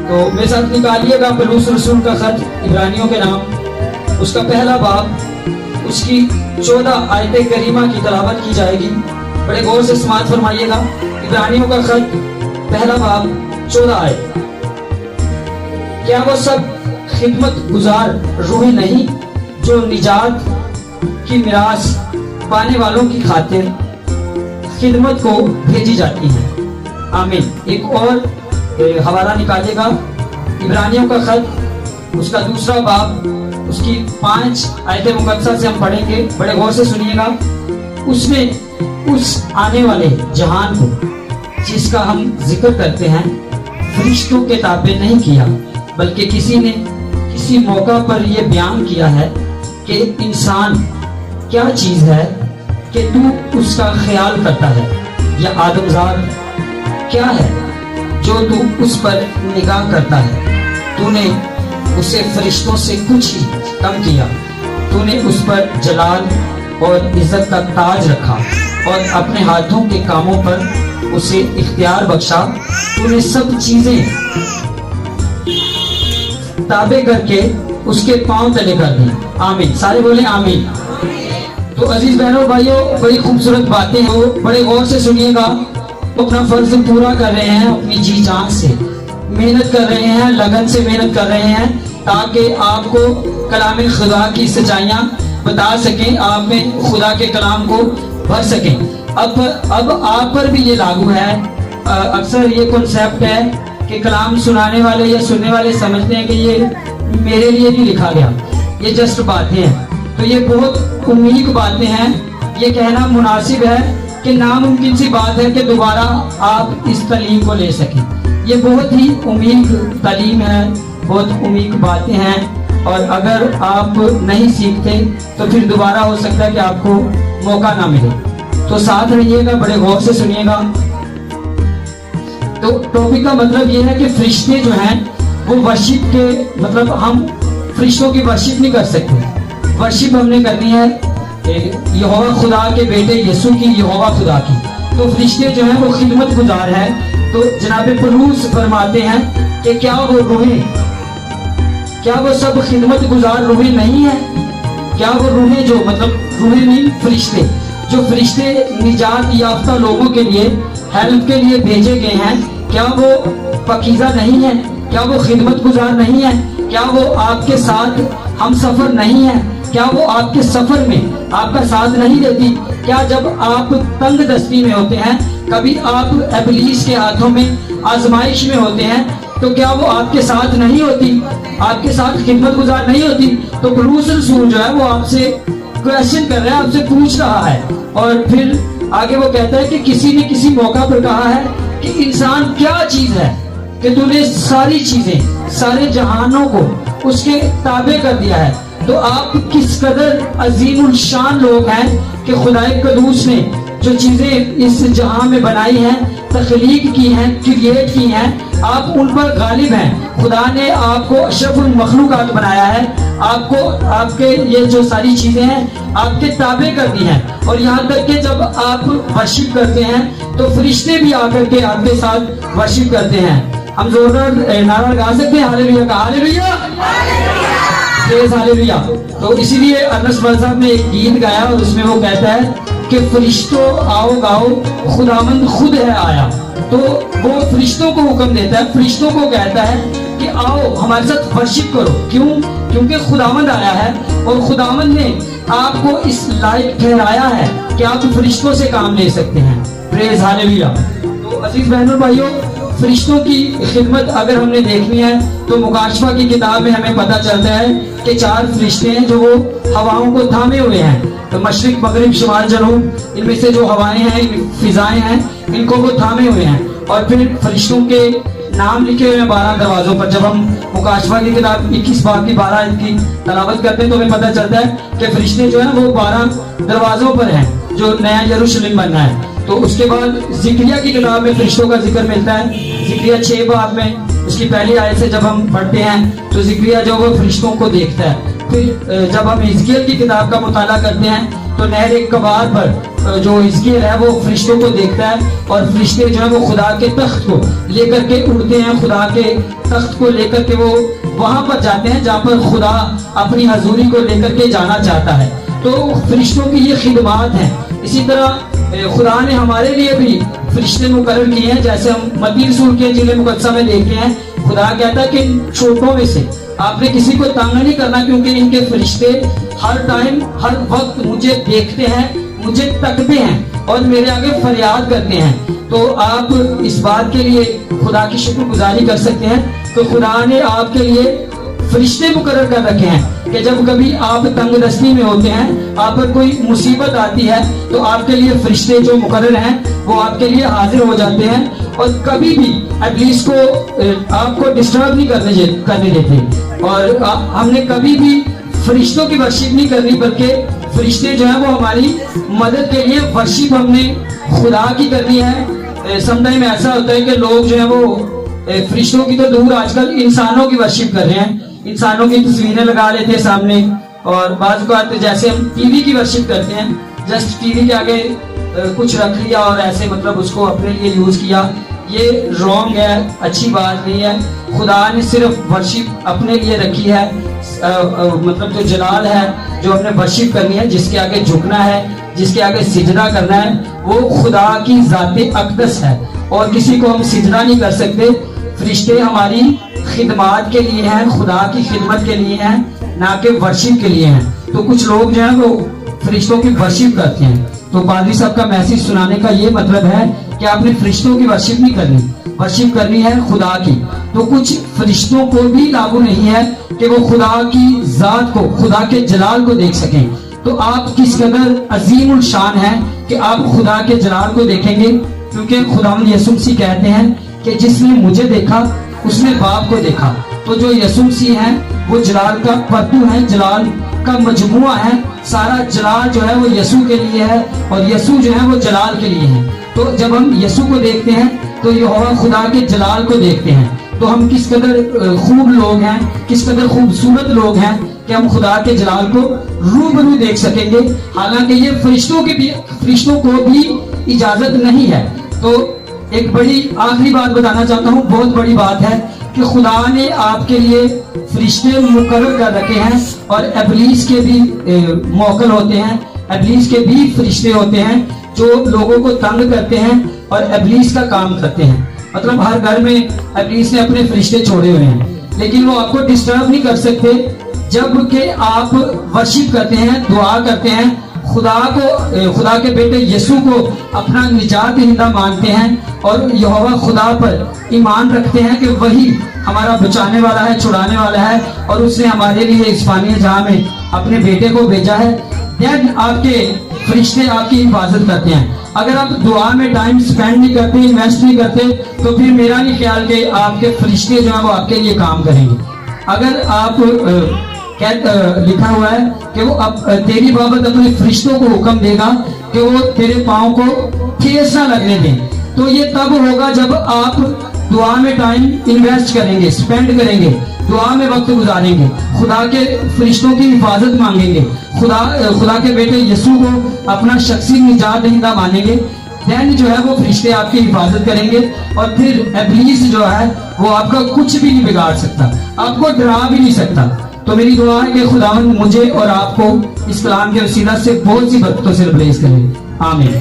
تو میرے ساتھ نکالیے گا پولس رسول کا خط عبرانیوں کے نام، اس کا پہلا باب، اس کی 14 آیت کریمہ کی تلاوت کی جائے گی. بڑے غور سے سماعت فرمائیے گا. عبرانیوں کا خط پہلا باب 14 آیت. کیا وہ سب خدمت گزار روح نہیں جو نجات کی میراث پانے والوں کی خاطر خدمت کو بھیجی جاتی ہیں؟ آمین. ایک اور حوالہ نکالیے گا. عبرانیوں کا خط اس کا دوسرا باب، اس کی 5 آیت مقدسہ سے ہم پڑھیں گے. بڑے غور سے سنیے گا. اس نے اس آنے والے جہان کو جس کا ہم ذکر کرتے ہیں فرشتوں کے تابع نہیں کیا، بلکہ کسی نے کسی موقع پر یہ بیان کیا ہے کہ انسان کیا چیز ہے کہ تو اس کا خیال کرتا ہے، یا آدمزاد کیا ہے جو تو اس پر نگاہ کرتا ہے. تو نے اسے فرشتوں سے کچھ ہی کم کیا. تو نے اس پر جلال اور عزت کا تاج رکھا اور اپنے ہاتھوں کے کاموں پر اسے اختیار بخشا. تو نے سب چیزیں تابع کر کے اس کے پاؤں تلے کر دی. آمین. سارے بولیں آمین. تو عزیز بہنوں بھائیوں، بڑی خوبصورت باتیں ہو، بڑے غور سے سنیے گا. اپنا فرض پورا کر رہے ہیں، اپنی جی جان سے محنت کر رہے ہیں، لگن سے محنت کر رہے ہیں تاکہ آپ کو کلام خدا کی سچائیاں بتا سکیں، آپ میں خدا کے کلام کو بھر سکیں. اب آپ پر بھی یہ لاگو ہے. اکثر یہ کنسیپٹ ہے کہ کلام سنانے والے یا سننے والے سمجھتے ہیں کہ یہ میرے لیے نہیں لکھا گیا، یہ جسٹ باتیں ہیں. تو یہ بہت امید باتیں ہیں. یہ کہنا مناسب ہے کہ ناممکن سی بات ہے کہ دوبارہ آپ اس تعلیم کو لے سکیں. یہ بہت ہی امید تعلیم ہے، بہت امید باتیں ہیں، اور اگر آپ نہیں سیکھتے تو پھر دوبارہ ہو سکتا ہے کہ آپ کو موقع نہ ملے. تو ساتھ رہیے گا، بڑے غور سے سنیے گا. تو ٹاپک کا مطلب یہ ہے کہ فرشتے جو ہیں وہ ورشپ کے، مطلب ہم فرشتوں کی ورشپ نہیں کر سکتے. ورشپ ہم نے کرنی ہے یہوہ خدا کے بیٹے یسوع کی، یہوہ خدا کی. تو فرشتے جو ہیں وہ خدمت گزار ہیں. تو جناب پولس فرماتے ہیں کہ کیا وہ روحیں، کیا وہ سب خدمت گزار روحیں نہیں ہیں؟ کیا وہ روحیں جو، مطلب روحیں نہیں، فرشتے جو فرشتے نجات یافتہ لوگوں کے لیے ہیلپ کے لیے بھیجے گئے ہیں، کیا وہ پاکیزہ نہیں ہیں؟ کیا وہ خدمت گزار نہیں ہیں؟ کیا وہ آپ کے ساتھ ہم سفر نہیں ہیں؟ کیا وہ آپ کے سفر میں آپ کا ساتھ نہیں دیتی؟ کیا جب آپ تنگ دستی میں ہوتے ہیں، کبھی آپ ابلیس کے ہاتھوں میں آزمائش میں ہوتے ہیں، تو کیا وہ آپ کے ساتھ نہیں ہوتی، آپ کے ساتھ خدمت گزار نہیں ہوتی؟ تو پولس رسول جو ہے وہ آپ سے کویسچن کر رہا ہے، آپ سے پوچھ رہا ہے. اور پھر آگے وہ کہتا ہے کہ کسی نے کسی موقع پر کہا ہے کہ انسان کیا چیز ہے کہ تو نے ساری چیزیں، سارے جہانوں کو اس کے تابع کر دیا ہے. تو آپ کس قدر عظیم الشان لوگ ہیں کہ خدائے قدوس نے جو چیزیں اس جہاں میں بنائی ہیں، تخلیق کی ہیں، کریٹ کی ہیں، آپ ان پر غالب ہیں. خدا نے آپ کو اشرف المخلوقات بنایا ہے، آپ کو آپ کے یہ جو ساری چیزیں ہیں آپ کے تابع کر دی ہیں. اور یہاں تک کہ جب آپ ورشپ کرتے ہیں تو فرشتے بھی آ کر کے آپ کے ساتھ ورشپ کرتے ہیں. ہم زوردار نعرہ لگا سکتے ہیں ہاللیلویا کا؟ ہاللیلویا، پریز ہاللیلویا. تو اسی لیے ارنسٹ بل صاحب نے ایک گیت گایا اور اس میں وہ کہتا ہے کہ فرشتوں آؤ گاؤ خداوند خود ہے آیا. تو وہ فرشتوں کو حکم دیتا ہے، فرشتوں کو کہتا ہے کہ آؤ ہمارے ساتھ ورشپ کرو. کیوں؟ کیونکہ خداوند آیا ہے اور خداوند نے آپ کو اس لائق ٹھہرایا ہے کہ آپ فرشتوں سے کام لے سکتے ہیں. پریز ہاللیلویا. تو عزیز بہنوں بھائیوں، فرشتوں کی خدمت اگر ہم نے دیکھنی ہے تو مکاشفہ کی کتاب میں ہمیں پتہ چلتا ہے کہ 4 فرشتے ہیں جو وہ ہواؤں کو تھامے ہوئے ہیں. تو مشرق مغرب شمال جنوب، ان میں سے جو ہوائیں ہیں، فضائیں ہیں، ان کو وہ تھامے ہوئے ہیں. اور پھر فرشتوں کے نام لکھے ہوئے ہیں 12 دروازوں پر. جب ہم مکاشفہ کی کتاب 21 باب کی 12 آیت کی تلاوت کرتے ہیں تو ہمیں پتہ چلتا ہے کہ فرشتے جو ہیں وہ 12 دروازوں پر ہیں جو نیا یروشلم بننا ہے. تو اس کے بعد ذکریہ کی کتاب میں فرشتوں کا ذکر ملتا ہے. ذکریہ 6 باب میں اس کی پہلی آیت سے جب ہم پڑھتے ہیں تو ذکریہ جو وہ فرشتوں کو دیکھتا ہے. پھر جب ہم حزقیل کی کتاب کا مطالعہ کرتے ہیں تو نہر کبار پر جو حزقیل ہے وہ فرشتوں کو دیکھتا ہے اور فرشتے جو ہے وہ خدا کے تخت کو لے کر کے اڑتے ہیں, خدا کے تخت کو لے کر کے وہ وہاں پر جاتے ہیں جہاں پر خدا اپنی حضوری کو لے کر کے جانا چاہتا ہے. تو فرشتوں کی یہ خدمات ہیں. اسی طرح خدا نے ہمارے لیے بھی فرشتے مقرر کیے ہیں, جیسے ہم متی رسول کے انجیل مقدسہ میں دیکھتے ہیں خدا کہتا ہے کہ ان چھوٹوں میں سے آپ نے کسی کو تنگ نہیں کرنا, کیونکہ ان کے فرشتے ہر ٹائم ہر وقت مجھے دیکھتے ہیں, مجھے تکتے ہیں اور میرے آگے فریاد کرتے ہیں. تو آپ اس بات کے لیے خدا کی شکر گزاری کر سکتے ہیں کہ خدا نے آپ کے لیے فرشتے مقرر کر رکھے ہیں کہ جب کبھی آپ تنگ دستی میں ہوتے ہیں, آپ پر کوئی مصیبت آتی ہے, تو آپ کے لیے فرشتے جو مقرر ہیں وہ آپ کے لیے حاضر ہو جاتے ہیں اور کبھی بھی ابلیس کو آپ کو ڈسٹرب نہیں کرنے دیتے. اور ہم نے کبھی بھی فرشتوں کی ورشپ نہیں کرنی, بلکہ فرشتے جو ہیں وہ ہماری مدد کے لیے ورشپ ہم نے خدا کی کرنی ہے. سم ٹائم ایسا ہوتا ہے کہ لوگ جو ہیں وہ فرشتوں کی تو دور آج کل انسانوں کی ورشپ کر رہے ہیں, انسانوں کی تصویریں لگا لیتے ہیں سامنے, اور بعض اوقات جیسے ہم ٹی وی کی ورشپ کرتے ہیں, جسٹ ٹی وی کے آگے کچھ رکھ لیا اور ایسے مطلب اس کو اپنے لیے یوز کیا. یہ رانگ ہے, اچھی بات نہیں ہے. خدا نے صرف ورشپ اپنے لیے رکھی ہے, مطلب جو جلال ہے, جو ہم نے ورشپ کرنی ہے, جس کے آگے جھکنا ہے, جس کے آگے سجدہ کرنا ہے, وہ خدا کی ذات اقدس ہے اور کسی کو ہم سجدہ نہیں کر سکتے. فرشتے ہماری خدمات کے لیے ہیں, خدا کی خدمت کے لیے ہیں, نہ کہ ورشپ کے لیے ہیں. تو کچھ لوگ جو ہیں وہ فرشتوں کی ورشپ کرتے ہیں. تو پادری صاحب کا میسج سنانے کا یہ مطلب ہے کہ آپ نے فرشتوں کی ورشپ نہیں کرنی, ورشپ کرنی ہے خدا کی. تو کچھ فرشتوں کو بھی لاگو نہیں ہے کہ وہ خدا کی ذات کو, خدا کے جلال کو دیکھ سکیں. تو آپ کس قدر عظیم الشان ہیں کہ آپ خدا کے جلال کو دیکھیں گے, کیونکہ خداوند یسوع مسیح کہتے ہیں کہ جس نے مجھے دیکھا اس نے باپ کو دیکھا. تو جو یسوع مسیح ہیں وہ جلال کا پرتو ہے, جلال کا مجموعہ ہے. سارا جلال جو ہے وہ یسوع کے لیے ہے اور یسوع جو ہے وہ جلال کے لیے ہے. تو جب ہم یسوع کو دیکھتے ہیں تو یہوہ خدا کے جلال کو دیکھتے ہیں. تو ہم کس قدر خوب لوگ ہیں, کس قدر خوبصورت لوگ ہیں کہ ہم خدا کے جلال کو روبرو دیکھ سکیں گے, حالانکہ یہ فرشتوں کو بھی اجازت نہیں ہے. تو ایک بڑی آخری بات بتانا چاہتا ہوں, بہت بڑی بات ہے کہ خدا نے آپ کے لیے فرشتے مقرر کر رکھے ہیں اور ابلیس کے بھی موکل ہوتے ہیں, ابلیس کے بھی فرشتے ہوتے ہیں جو لوگوں کو تنگ کرتے ہیں اور ابلیس کا کام کرتے ہیں. مطلب ہر گھر میں ابلیس نے اپنے فرشتے چھوڑے ہوئے ہیں, لیکن وہ آپ کو ڈسٹرب نہیں کر سکتے جب کہ آپ ورشپ کرتے ہیں, دعا کرتے ہیں, خدا کے بیٹے یسوع کو اپنا نجات دہندہ مانتے ہیں اور یہوہ خدا پر ایمان رکھتے ہیں کہ وہی ہمارا بچانے والا ہے, چھڑانے والا ہے, اور اس نے ہمارے لیے اس فانی جہاں میں اپنے بیٹے کو بھیجا ہے. دین آپ کے فرشتے آپ کی حفاظت کرتے ہیں. اگر آپ دعا میں ٹائم سپینڈ نہیں کرتے, انویسٹ نہیں کرتے, تو پھر میرا نہیں خیال کہ آپ کے فرشتے جو ہیں وہ آپ کے لیے کام کریں گے. اگر آپ لکھا ہوا ہے کہ وہ تیری بابت اپنے فرشتوں کو حکم دے گا کہ وہ تیرے پاؤں کو ٹھیس نہ لگنے دیں, تو یہ تب ہوگا جب آپ دعا میں ٹائم انویسٹ کریں گے, سپینڈ کریں گے, دعا میں وقت گزاریں گے, خدا کے فرشتوں کی حفاظت مانگیں گے, خدا کے بیٹے یسوع کو اپنا شخصی نجات دہندہ مانیں گے. دین جو ہے وہ فرشتے آپ کی حفاظت کریں گے اور پھر ابلیس جو ہے وہ آپ کا کچھ بھی نہیں بگاڑ سکتا, آپ کو ڈرا بھی نہیں سکتا. تو میری دعا ہے کہ خداوند مجھے اور آپ کو اس کلام کے وسیلہ سے بہت سی برکتوں سے ریپلیس کرے. آمین.